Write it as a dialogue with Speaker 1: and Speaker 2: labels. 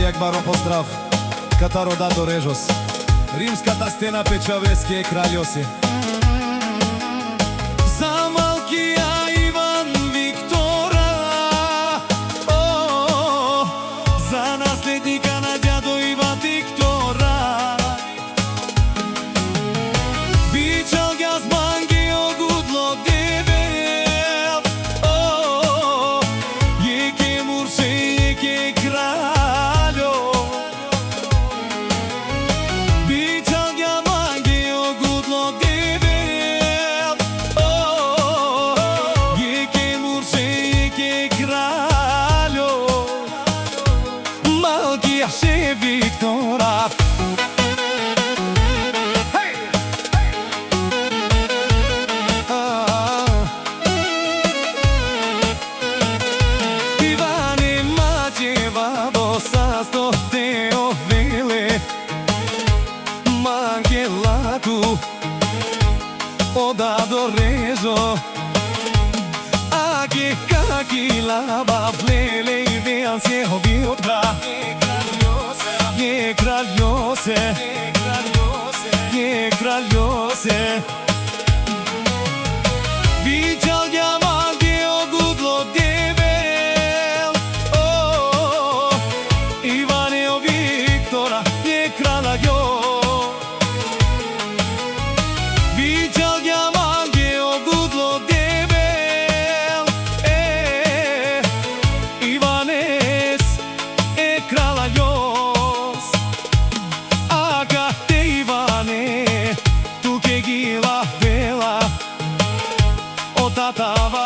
Speaker 1: Јагбаро поздрав, Катаро Дадо Режос, римската стена Печавески е краљоси. За малкија Иван Виктора, за наследника на дјадо Иван Виктора, бичал газман Геогудло дебел, јеке мурше, јеке краљо, бичал газман Геогудло дебел, јеке мурше, јеке краљо, малкија ше Виктора. Oda do rezo Ake kakila Bablele I vean se hoviotra Je kraljose Je kraljose Viđal jaman Gеогудло debel Иване о Виктора Je kraljo Viđal jaman Gеогудло debel Иванес е краљос Ага те Иване туке ги лавела О татава